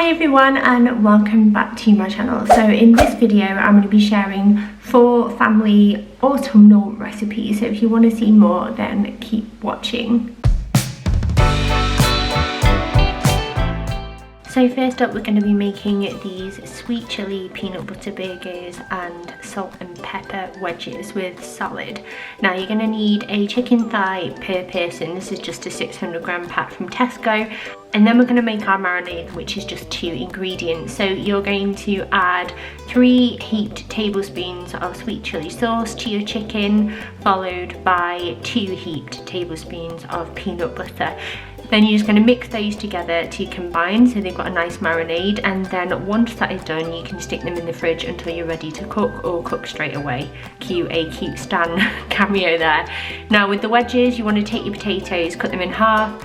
Hi everyone and welcome back to my channel. So in this video I'm going to be sharing 4 family autumnal recipes, so if you want to see more then keep watching. So first up we're going to be making these sweet chili peanut butter burgers and salt and pepper wedges with salad. Now you're going to need a chicken thigh per person. This is just a 600g pack from Tesco. And then we're going to make our marinade, which is just 2 ingredients. So you're going to add 3 heaped tablespoons of sweet chili sauce to your chicken, followed by 2 heaped tablespoons of peanut butter. Then you're just going to mix those together to combine so they've got a nice marinade, and then once that is done you can stick them in the fridge until you're ready to cook, or cook straight away. Cue a cute Stan cameo there. Now with the wedges you want to take your potatoes, cut them in half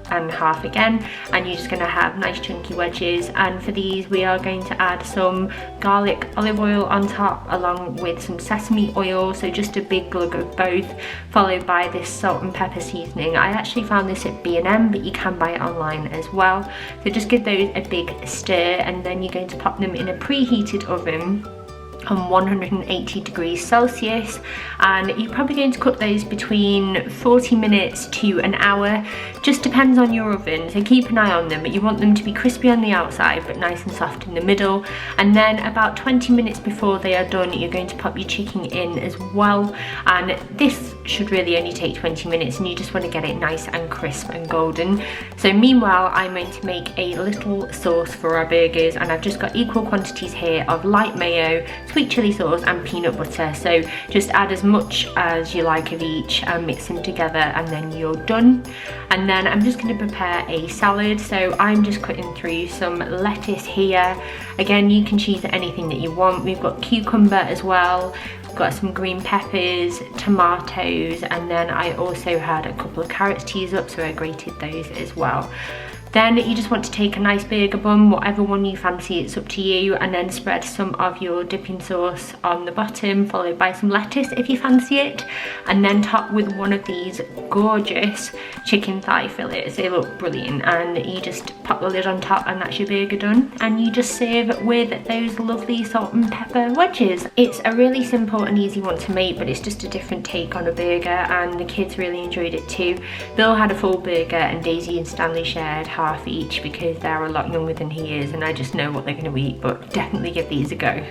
and half again, and you're just going to have nice chunky wedges. And for these we are going to add some garlic olive oil on top along with some sesame oil, so just a big glug of both, followed by this salt and pepper seasoning. I actually found this at B&M, but you can buy it online as well. So just give those a big stir, and then you're going to pop them in a preheated oven on 180 degrees Celsius, and you're probably going to cook those between 40 minutes to an hour. Just depends on your oven, so keep an eye on them, but you want them to be crispy on the outside but nice and soft in the middle. And then about 20 minutes before they are done you're going to pop your chicken in as well, and this should really only take 20 minutes, and you just want to get it nice and crisp and golden. So meanwhile I'm going to make a little sauce for our burgers, and I've just got equal quantities here of light mayo, sweet chili sauce and peanut butter. So just add as much as you like of each and mix them together, and then you're done. And then I'm just going to prepare a salad. So I'm just cutting through some lettuce here. Again, you can choose anything that you want. We've got cucumber as well, we've got some green peppers, tomatoes, and then I also had a couple of carrots to use up, so I grated those as well. Then you just want to take a nice burger bun, whatever one you fancy, it's up to you, and then spread some of your dipping sauce on the bottom, followed by some lettuce if you fancy it, and then top with one of these gorgeous chicken thigh fillets. They look brilliant, and you just pop the lid on top and that's your burger done, and you just serve with those lovely salt and pepper wedges. It's a really simple and easy one to make, but it's just a different take on a burger, and the kids really enjoyed it too. Bill had a full burger and Daisy and Stanley shared half each because they're a lot younger than he is, and I just know what they're going to eat, but definitely give these a go.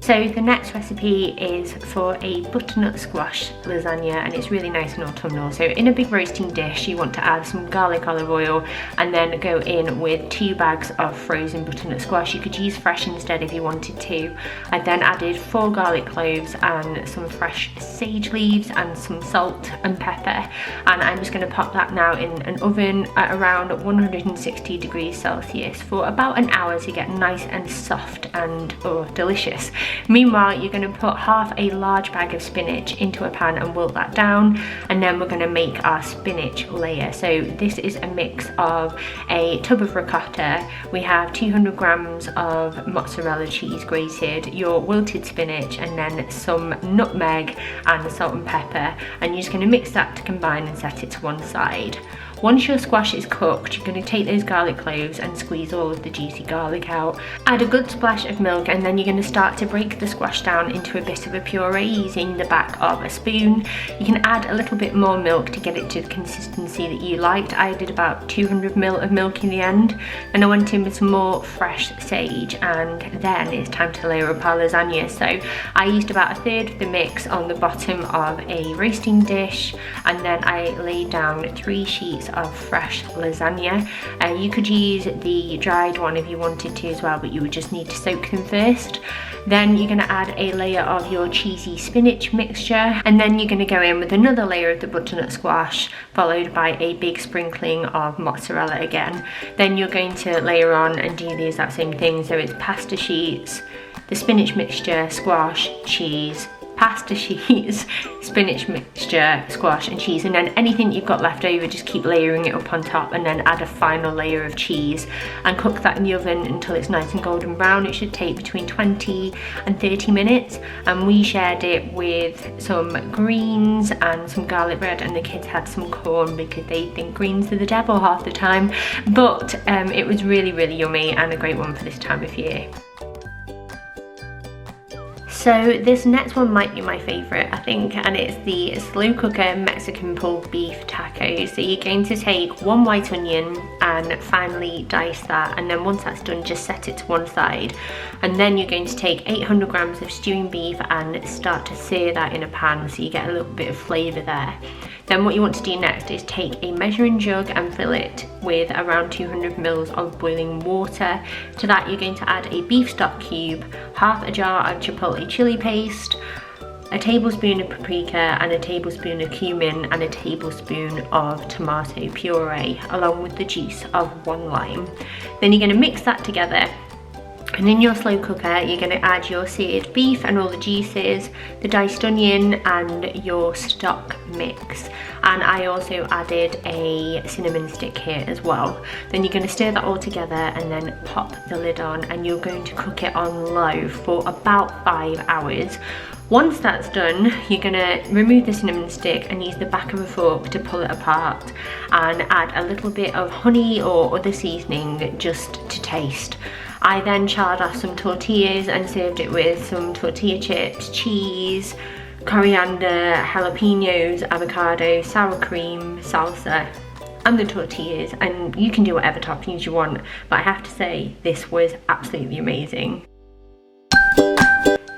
So the next recipe is for a butternut squash lasagna, and it's really nice and autumnal. So in a big roasting dish you want to add some garlic olive oil, and then go in with 2 bags of frozen butternut squash. You could use fresh instead if you wanted to. I then added 4 garlic cloves and some fresh sage leaves and some salt and pepper, and I'm just going to pop that now in an oven at around 160 degrees Celsius for about an hour to get nice and soft and delicious. Meanwhile, you're going to put half a large bag of spinach into a pan and wilt that down, and then we're going to make our spinach layer. So this is a mix of a tub of ricotta, we have 200g of mozzarella cheese grated, your wilted spinach, and then some nutmeg and salt and pepper, and you're just going to mix that to combine and set it to one side. Once your squash is cooked, you're going to take those garlic cloves and squeeze all of the juicy garlic out. Add a good splash of milk, and then you're going to start to break the squash down into a bit of a puree using the back of a spoon. You can add a little bit more milk to get it to the consistency that you liked. I did about 200ml of milk in the end, and I went in with some more fresh sage, and then it's time to layer up our lasagna. So I used about 1/3 of the mix on the bottom of a roasting dish, and then I laid down 3 sheets of fresh lasagna. You could use the dried one if you wanted to as well, but you would just need to soak them first. Then you're going to add a layer of your cheesy spinach mixture, and then you're going to go in with another layer of the butternut squash, followed by a big sprinkling of mozzarella again. Then you're going to layer on and do the exact same thing, so it's pasta sheets, the spinach mixture, squash, cheese, pasta sheets, spinach mixture, squash and cheese, and then anything you've got left over, just keep layering it up on top and then add a final layer of cheese and cook that in the oven until it's nice and golden brown. It should take between 20 and 30 minutes, and we shared it with some greens and some garlic bread, and the kids had some corn because they think greens are the devil half the time, but it was really yummy and a great one for this time of year. So this next one might be my favourite, I think, and it's the slow cooker Mexican pulled beef tacos. So you're going to take one white onion and finely dice that, and then once that's done, just set it to one side. And then you're going to take 800 grams of stewing beef and start to sear that in a pan so you get a little bit of flavour there. Then what you want to do next is take a measuring jug and fill it with around 200 ml of boiling water. To that you're going to add a beef stock cube, half a jar of chipotle chili paste, a tablespoon of paprika and a tablespoon of cumin and a tablespoon of tomato puree, along with the juice of 1 lime. Then you're going to mix that together. And in your slow cooker, you're going to add your seared beef and all the juices, the diced onion and your stock mix. And I also added a cinnamon stick here as well. Then you're going to stir that all together and then pop the lid on, and you're going to cook it on low for about 5 hours. Once that's done, you're going to remove the cinnamon stick and use the back of a fork to pull it apart and add a little bit of honey or other seasoning just to taste. I then charred off some tortillas and served it with some tortilla chips, cheese, coriander, jalapenos, avocado, sour cream, salsa, and the tortillas. And you can do whatever toppings you want, but I have to say this was absolutely amazing.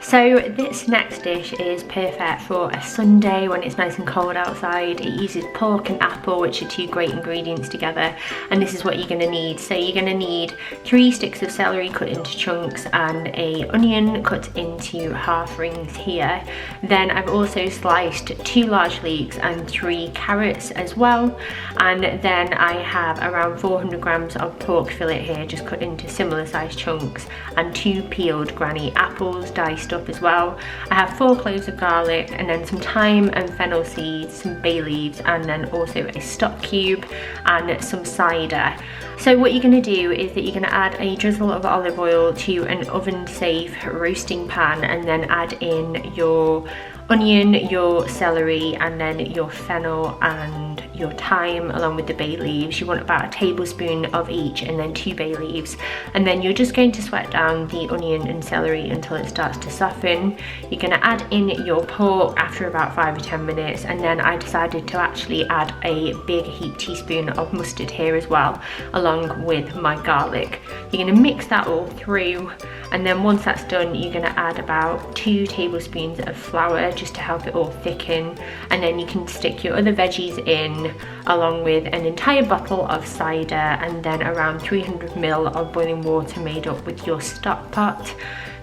So this next dish is perfect for a Sunday when it's nice and cold outside. It uses pork and apple, which are 2 great ingredients together, and this is what you're going to need. So you're going to need 3 sticks of celery cut into chunks and a onion cut into half rings here. Then I've also sliced 2 large leeks and 3 carrots as well, and then I have around 400 grams of pork fillet here, just cut into similar sized chunks, and 2 peeled granny apples diced up as well. I have 4 cloves of garlic and then some thyme and fennel seeds, some bay leaves, and then also a stock cube and some cider. So what you're going to do is that you're going to add a drizzle of olive oil to an oven safe roasting pan, and then add in your onion, your celery, and then your fennel and your thyme along with the bay leaves. You want about a tablespoon of each and then 2 bay leaves, and then you're just going to sweat down the onion and celery until it starts to soften. You're going to add in your pork after about 5 or 10 minutes, and then I decided to actually add a big heaped teaspoon of mustard here as well, along with my garlic. You're going to mix that all through, and then once that's done, you're going to add about 2 tablespoons of flour just to help it all thicken, and then you can stick your other veggies in along with an entire bottle of cider and then around 300 ml of boiling water made up with your stock pot.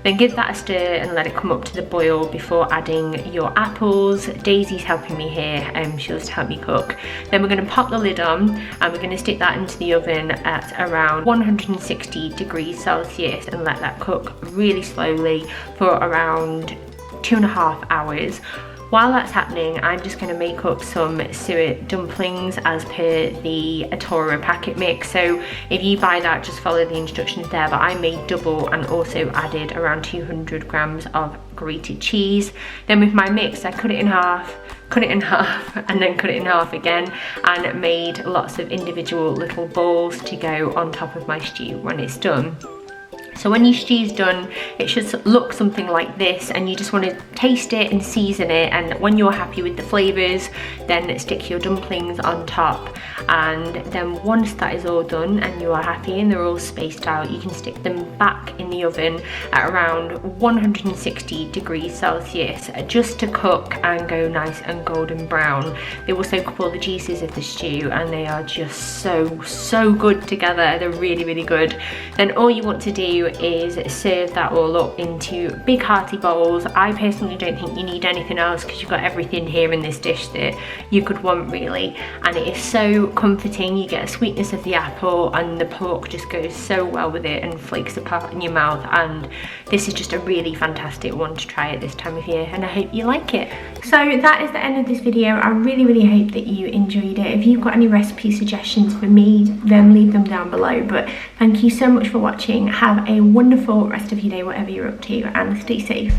Then give that a stir and let it come up to the boil before adding your apples. Daisy's helping me here, she loves to help me cook. Then we're going to pop the lid on and we're going to stick that into the oven at around 160 degrees Celsius and let that cook really slowly for around 2.5 hours. While that's happening, I'm just going to make up some suet dumplings as per the Atora packet mix. So if you buy that, just follow the instructions there, but I made double and also added around 200 grams of grated cheese. Then with my mix, I cut it in half, and then cut it in half again, and made lots of individual little balls to go on top of my stew when it's done. So when your stew's done, it should look something like this, and you just want to taste it and season it, and when you're happy with the flavours, then stick your dumplings on top. And then once that is all done and you are happy and they're all spaced out, you can stick them back in the oven at around 160 degrees Celsius just to cook and go nice and golden brown. They will soak up all the juices of the stew, and they are just so good together. They're really good. Then all you want to do is serve that all up into big hearty bowls. I personally don't think you need anything else because you've got everything here in this dish that you could want really, and it is so comforting. You get a sweetness of the apple and the pork just goes so well with it and flakes apart in your mouth, and this is just a really fantastic one to try at this time of year, and I hope you like it. So that is the end of this video. I really hope that you enjoyed it. If you've got any recipe suggestions for me, then leave them down below. But thank you so much for watching. Have a wonderful rest of your day, whatever you're up to, and stay safe.